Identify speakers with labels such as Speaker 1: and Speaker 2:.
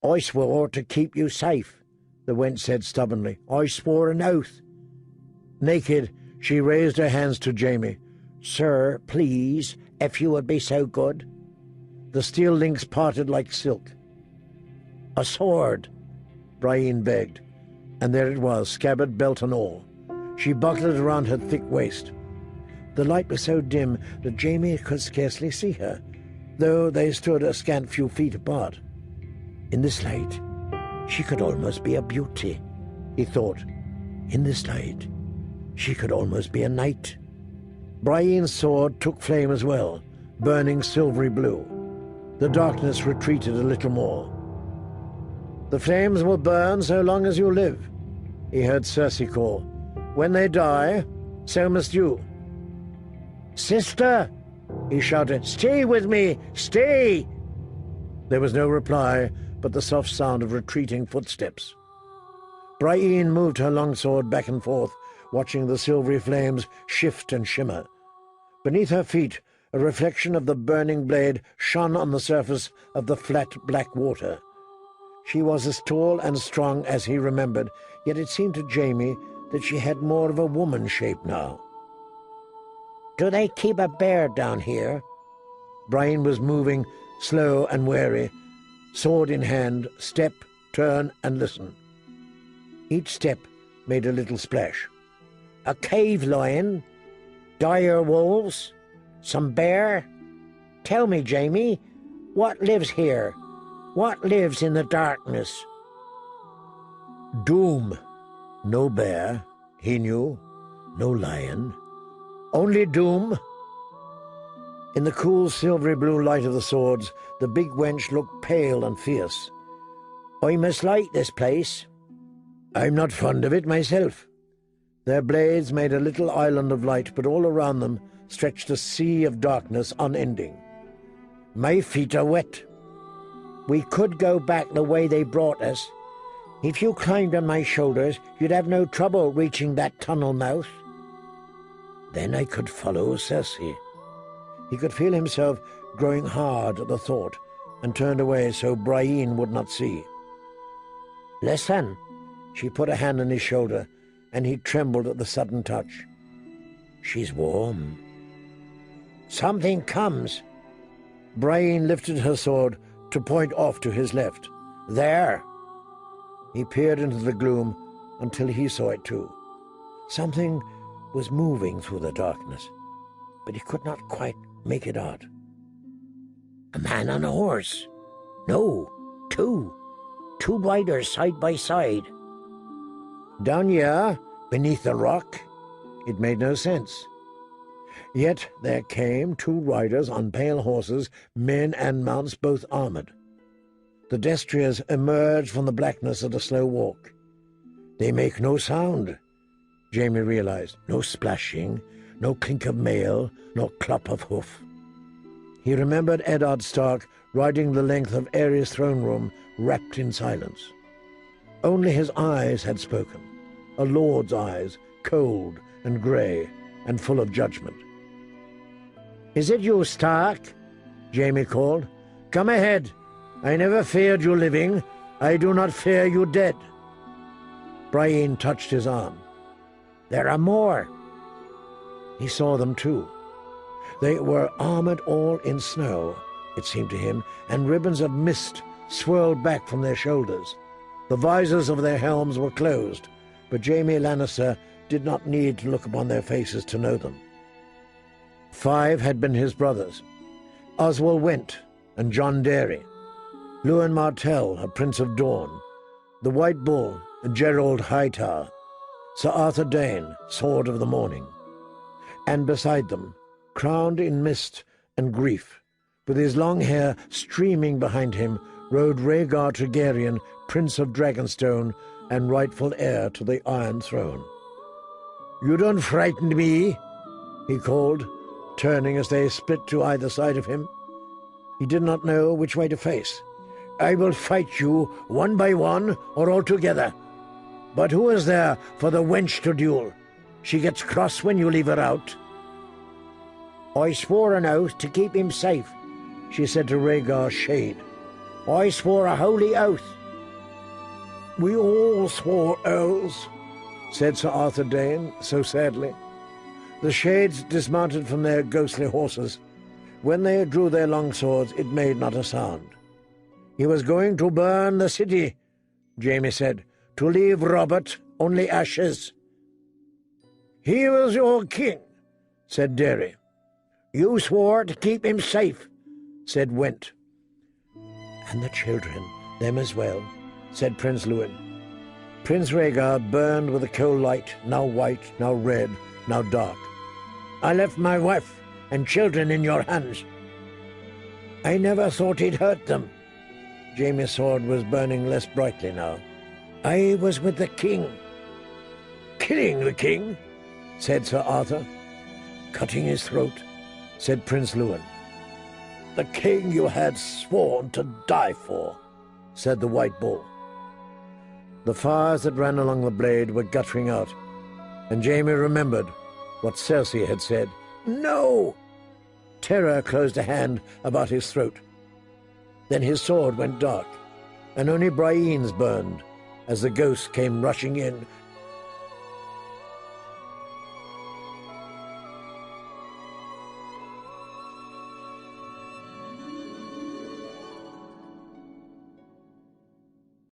Speaker 1: "I swore to keep you safe," the wench said stubbornly. "I swore an oath." Naked, she raised her hands to Jaimes. "Sir, please, if you would be so good." The steel links parted like silk. "A sword," Brian begged, and there it was, scabbard, belt and all. She buckled it around her thick waist. The light was so dim that Jaimes could scarcely see her, though they stood a scant few feet apart. In this light, she could almost be a beauty, he thought. In this light, she could almost be a knight. Brian's sword took flame as well, burning silvery blue. The darkness retreated a little more. "The flames will burn so long as you live," he heard Circe call. "When they die, so must you." "Sister!" he shouted. "Stay with me! Stay!" There was no reply but the soft sound of retreating footsteps. Brian moved her longsword back and forth, watching the silvery flames shift and shimmer. Beneath her feet, a reflection of the burning blade shone on the surface of the flat black water. She was as tall and strong as he remembered, yet it seemed to Jaimes that she had more of a woman shape now. "Do they keep a bear down here?" Brian was moving, slow and wary, sword in hand, step, turn, and listen. Each step made a little splash. "A cave lion? Dire wolves? Some bear? Tell me, Jaimes, what lives here? What lives in the darkness?" Doom. No bear, he knew. No lion. Only doom. In the cool silvery blue light of the swords, the big wench looked pale and fierce. "I must like this place. I'm not fond of it myself." Their blades made a little island of light, but all around them stretched a sea of darkness unending. "My feet are wet." "We could go back the way they brought us. If you climbed on my shoulders, you'd have no trouble reaching that tunnel mouth." Then I could follow Circe. He could feel himself growing hard at the thought, and turned away so Brian would not see. "Listen." She put a hand on his shoulder, and he trembled at the sudden touch. "She's warm." "Something comes." Brian lifted her sword to point off to his left. "There." He peered into the gloom until he saw it too. Something was moving through the darkness, but he could not quite make it out. A man on a horse. No, two. Two riders side by side. Down here, beneath the rock, it made no sense. Yet there came two riders on pale horses, men and mounts both armoured. The destriers emerged from the blackness at a slow walk. They make no sound, Jaimes realized. No splashing, no clink of mail, no clop of hoof. He remembered Eddard Stark riding the length of Ares' throne room, wrapped in silence. Only his eyes had spoken, a lord's eyes, cold and grey and full of judgment. "Is it you, Stark?" Jaimes called. "Come ahead. I never feared you living. I do not fear you dead." Brian touched his arm. "There are more." He saw them too. They were armoured all in snow, it seemed to him, and ribbons of mist swirled back from their shoulders. The visors of their helms were closed, but Jaimes Lannister did not need to look upon their faces to know them. 5 had been his brothers: Oswald Went and John Derry, Lewin Martell, a Prince of Dawn, the White Bull, Gerald Hightower, Sir Arthur Dane, Sword of the Morning. And beside them, crowned in mist and grief, with his long hair streaming behind him, rode Rhaegar Targaryen, Prince of Dragonstone and rightful heir to the Iron Throne. "You don't frighten me," he called, turning as they split to either side of him. He did not know which way to face. "I will fight you one by one or all together. But who is there for the wench to duel? She gets cross when you leave her out." "I swore an oath to keep him safe," she said to Rhaegar's shade. I swore a holy oath." "We all swore oaths," said Sir Arthur Dane, so sadly. The shades dismounted from their ghostly horses. When they drew their long swords, it made not a sound. "He was going to burn the city," Jaimes said, "to leave Robert only ashes." "He was your king," said Derry. "You swore to keep him safe," said Went. "And the children, them as well," said Prince Lewin. Prince Rhaegar burned with a cold light, now white, now red, now dark. "I left my wife and children in your hands." "I never thought he'd hurt them." Jaime's sword was burning less brightly now. "I was with the king." "Killing the king?" said Sir Arthur. "Cutting his throat," said Prince Lewin. "The king you had sworn to die for," said the White Bull. The fires that ran along the blade were guttering out, and Jaime remembered what Cersei had said. "No!" Terror closed a hand about his throat. Then his sword went dark, and only Brienne's burned, as the ghost came rushing in,